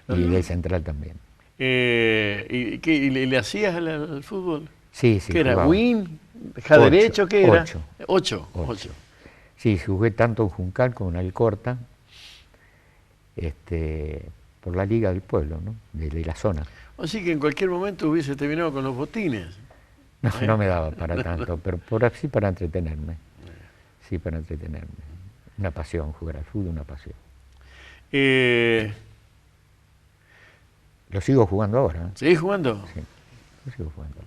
Y de Central también. ¿Y le hacías al fútbol? Sí, sí. ¿Qué era? jugaba. ¿Win? ¿Ja derecho? ¿Qué era? Ocho. Ocho. Sí, jugué tanto en Juncal como en Alcorta, por la liga del pueblo, ¿no? De la zona. Así que en cualquier momento hubiese terminado con los botines. No, no me daba para tanto, pero por así para entretenerme. Sí, para entretenerme. Una pasión, jugar al fútbol, una pasión. Lo sigo jugando ahora. ¿Eh? ¿Seguís jugando? Sí, lo sigo jugando.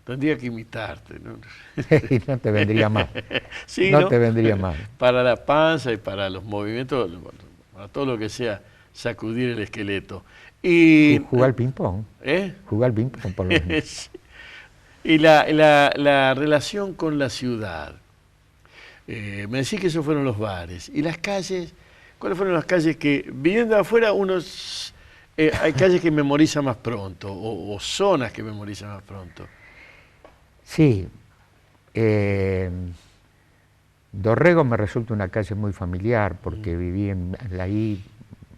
Tendría que imitarte, ¿no? Y no te vendría mal. Sí, no te vendría mal. Para la panza y para los movimientos, para todo lo que sea sacudir el esqueleto. Y jugar al ping-pong. ¿Eh? Jugar al ping-pong por lo menos. Sí. Y la relación con la ciudad. Me decís que esos fueron los bares. ¿Y las calles? ¿Cuáles fueron las calles que, viniendo de afuera, hay calles que memorizan más pronto o zonas que memorizan más pronto? Sí. Dorrego me resulta una calle muy familiar porque viví ahí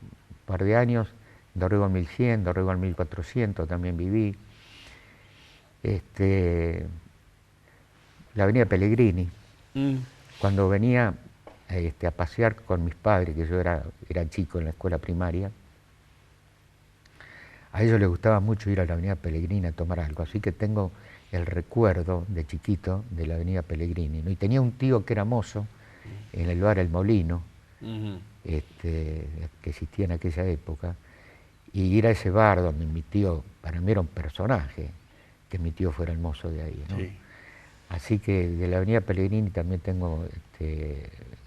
un par de años. Dorrego al 1100, Dorrego al 1400 también viví. La avenida Pellegrini. Cuando venía a pasear con mis padres, que yo era chico en la escuela primaria, a ellos les gustaba mucho ir a la avenida Pellegrini a tomar algo, así que tengo el recuerdo de chiquito de la avenida Pellegrini, ¿no? Y tenía un tío que era mozo en el bar El Molino, que existía en aquella época, y ir a ese bar donde mi tío, para mí era un personaje, que mi tío fuera el mozo de ahí, ¿no? Sí. Así que de la avenida Pellegrini también tengo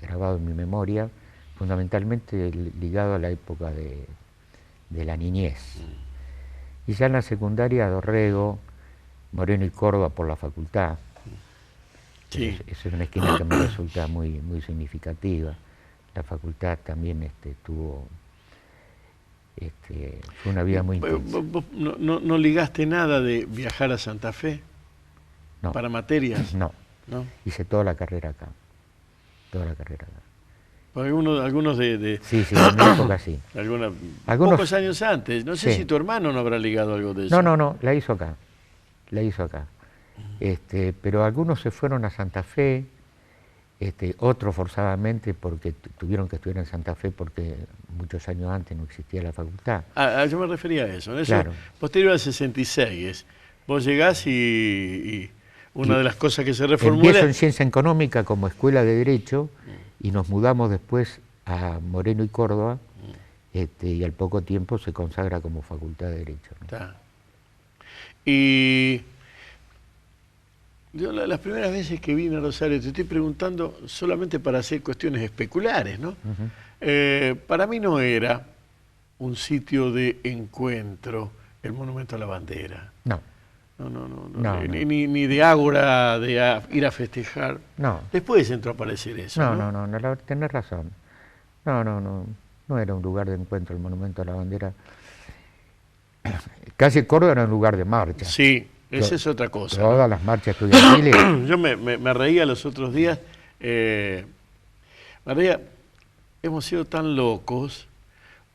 grabado en mi memoria, fundamentalmente ligado a la época de la niñez. Y ya en la secundaria, Dorrego, Moreno y Córdoba por la facultad. Sí. Esa es una esquina que me resulta muy, muy significativa. La facultad también tuvo... fue una vida muy intensa. ¿Vos no ligaste nada de viajar a Santa Fe? No. ¿Para materias? No. ¿No? Hice toda la carrera acá. Toda la carrera acá. Algunos de Sí, en mi época sí. algunos Pocos años antes. No sé sí. si tu hermano no habrá ligado algo de eso. No, la hizo acá. La hizo acá. Pero algunos se fueron a Santa Fe, otros forzadamente porque tuvieron que estudiar en Santa Fe porque muchos años antes no existía la facultad. Yo me refería a eso. Eso Claro. Posterior al 66. Vos llegás y una de las cosas que se reformula... Empiezo en Ciencia Económica como escuela de Derecho y nos mudamos después a Moreno y Córdoba y al poco tiempo se consagra como Facultad de Derecho, ¿no? Está. Y yo las primeras veces que vine a Rosario, te estoy preguntando solamente para hacer cuestiones especulares, ¿no? Para mí no era un sitio de encuentro el Monumento a la Bandera. No. No. Ni de ágora, de ir a festejar. No. Después entró a aparecer eso. No, tenés razón. No era un lugar de encuentro el Monumento a la Bandera. Casi Córdoba era un lugar de marcha. Sí, esa es otra cosa. Todas las marchas estudiantiles. Yo me reía los otros días. Me reía, hemos sido tan locos.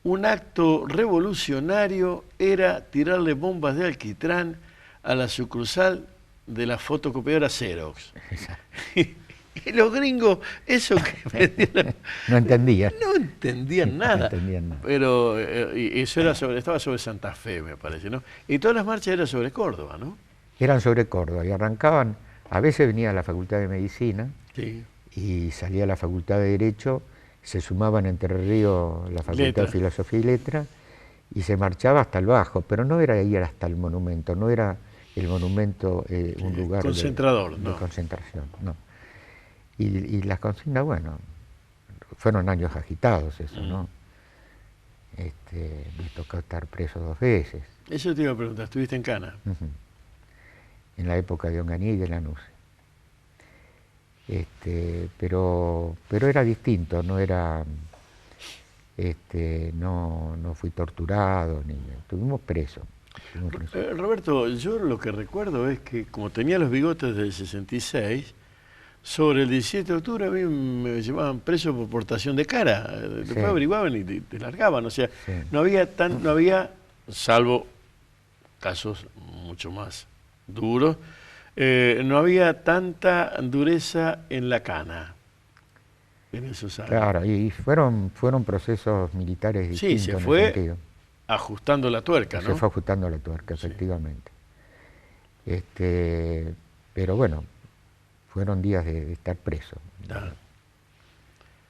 Un acto revolucionario era tirarle bombas de alquitrán a la sucursal de la fotocopiadora Xerox. Y los gringos, eso que vendían, No entendían. no entendían nada. No entendían nada. Pero y eso estaba sobre Santa Fe, me parece, ¿no? Y todas las marchas eran sobre Córdoba, ¿no? Eran sobre Córdoba y arrancaban, a veces venía a la Facultad de Medicina Sí. y salía a la Facultad de Derecho, se sumaban en Entre Ríos la Facultad de Filosofía y Letras y se marchaba hasta el Bajo, pero no era ir hasta el monumento, no era el monumento un lugar concentrador, de no. concentración, no. Y las consignas, bueno, fueron años agitados eso, ¿no? Me tocó estar preso 2 veces. Eso te iba a preguntar, ¿estuviste en Cana? En la época de Onganía y de Lanús. Pero era distinto, no era, no fui torturado, ni estuvimos presos. Roberto, yo lo que recuerdo es que como tenía los bigotes del 66, sobre el 17 de octubre a mí me llevaban preso por portación de cara. Después averiguaban y te largaban. O sea, no había, salvo casos mucho más duros, no había tanta dureza en la cana en esos años. Claro, y fueron procesos militares distintos. Sí, se fue ajustando la tuerca, ¿no? Se fue ajustando la tuerca, efectivamente. Pero bueno, fueron días de estar preso.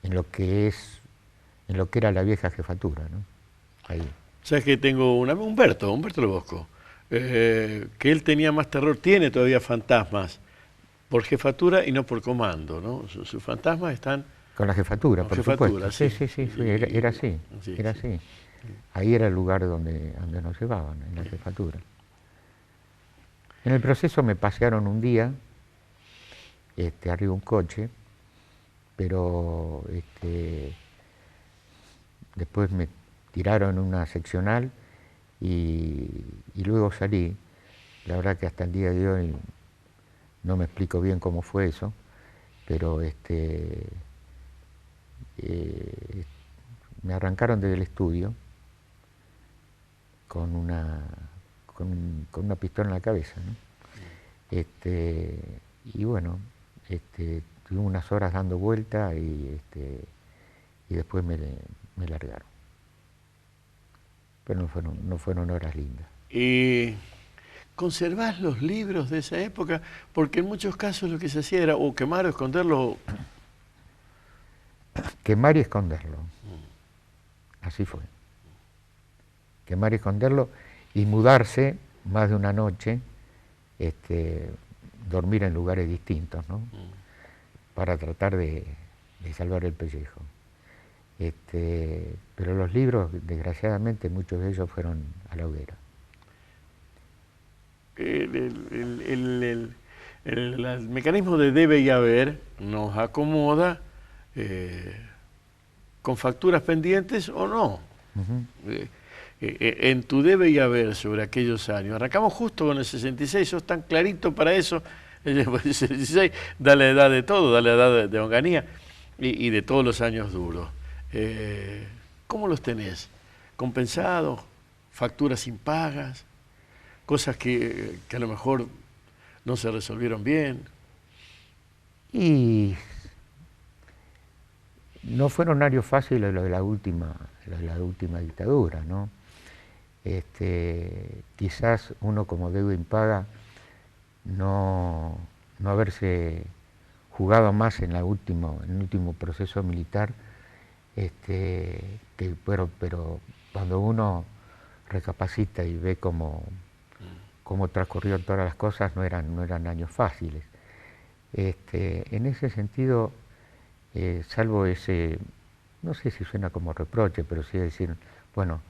En lo que era la vieja jefatura, ¿no? Ahí. Sabes que tengo un amigo, Humberto Le Bosco, que él tenía más terror, tiene todavía fantasmas por jefatura y no por comando, ¿no? Sus fantasmas están con la jefatura, por supuesto. Sí, era así, era así. Ahí era el lugar donde nos llevaban, en la jefatura. En el proceso me pasearon un día, arriba de un coche, pero después me tiraron en una seccional y luego salí. La verdad que hasta el día de hoy no me explico bien cómo fue eso, pero me arrancaron desde el estudio con una pistola en la cabeza, ¿no? Y bueno, tuve unas horas dando vuelta y después me largaron. Pero no fueron horas lindas. ¿Y conservás los libros de esa época? Porque en muchos casos lo que se hacía era o quemar o esconderlo. Quemar y esconderlo. Así fue. Quemar y esconderlo y mudarse más de una noche, dormir en lugares distintos, ¿no? Para tratar de salvar el pellejo. Pero los libros, desgraciadamente, muchos de ellos fueron a la hoguera. El mecanismo de debe y haber nos acomoda con facturas pendientes o no. En tu debe y haber sobre aquellos años. Arrancamos justo con el 66, sos tan clarito para eso. El 66 da la edad de todo, da la edad de Onganía y de todos los años duros. ¿Cómo los tenés? ¿Compensados? ¿Facturas impagas? ¿Cosas que a lo mejor no se resolvieron bien? Y no fueron años fáciles los de la última dictadura, ¿no? Quizás uno como deuda impaga no haberse jugado más en el último proceso militar, pero cuando uno recapacita y ve cómo transcurrieron todas las cosas, no eran años fáciles. En ese sentido, salvo ese, no sé si suena como reproche, pero sí decir, bueno,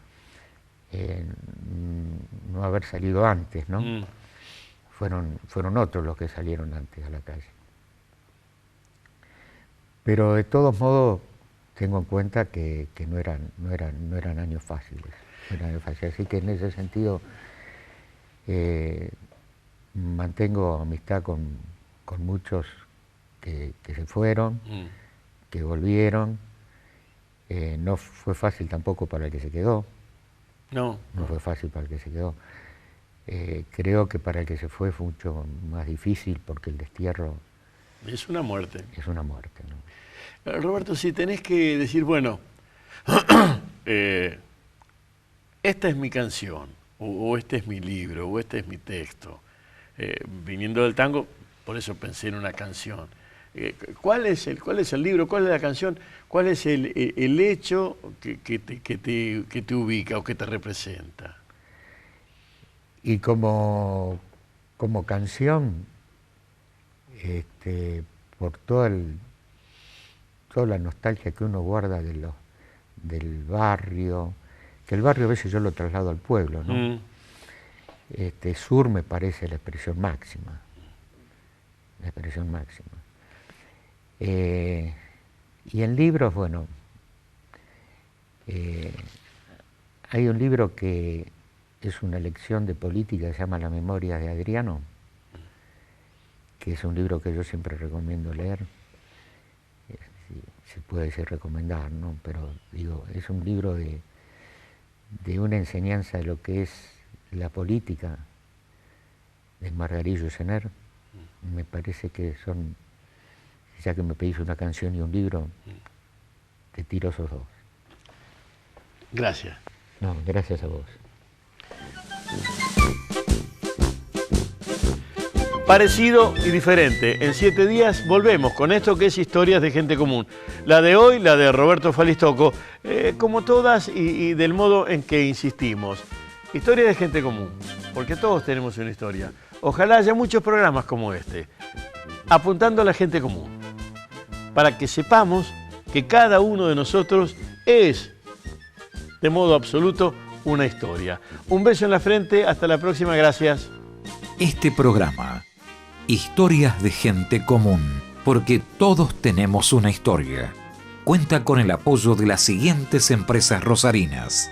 no haber salido antes, ¿no? Fueron otros los que salieron antes a la calle. Pero de todos modos tengo en cuenta que no eran años fáciles. Así que en ese sentido mantengo amistad con muchos que se fueron, que volvieron. No fue fácil tampoco para el que se quedó. No fue fácil para el que se quedó. Creo que para el que se fue mucho más difícil porque el destierro es una muerte. Es una muerte, ¿no? Roberto, si tenés que decir, bueno, esta es mi canción, o este es mi libro, o este es mi texto, viniendo del tango, por eso pensé en una canción. ¿Cuál es el libro? ¿Cuál es la canción? ¿Cuál es el hecho que te ubica o que te representa? Y como canción, por toda la nostalgia que uno guarda del barrio, que el barrio a veces yo lo traslado al pueblo, ¿no? Sur me parece la expresión máxima. La expresión máxima. Y en libros, bueno, hay un libro que es una lección de política que se llama La memoria de Adriano, que es un libro que yo siempre recomiendo leer. Se puede decir recomendar, ¿no? Pero digo, es un libro de una enseñanza de lo que es la política de Margarillo Sener. Me parece que son, ya que me pedís una canción y un libro, te tiro esos dos. Gracias. No, gracias a vos. Parecido y diferente. En 7 días volvemos con esto que es Historias de Gente Común. La de hoy, la de Roberto Falistocco, como todas y del modo en que insistimos. Historias de gente común, porque todos tenemos una historia. Ojalá haya muchos programas como este, apuntando a la gente común, para que sepamos que cada uno de nosotros es, de modo absoluto, una historia. Un beso en la frente, hasta la próxima, gracias. Este programa, Historias de Gente Común, porque todos tenemos una historia, cuenta con el apoyo de las siguientes empresas rosarinas.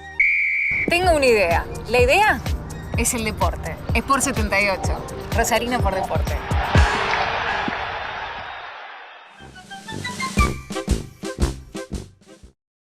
Tengo una idea. La idea es el deporte. Sport 78. Rosarino por deporte.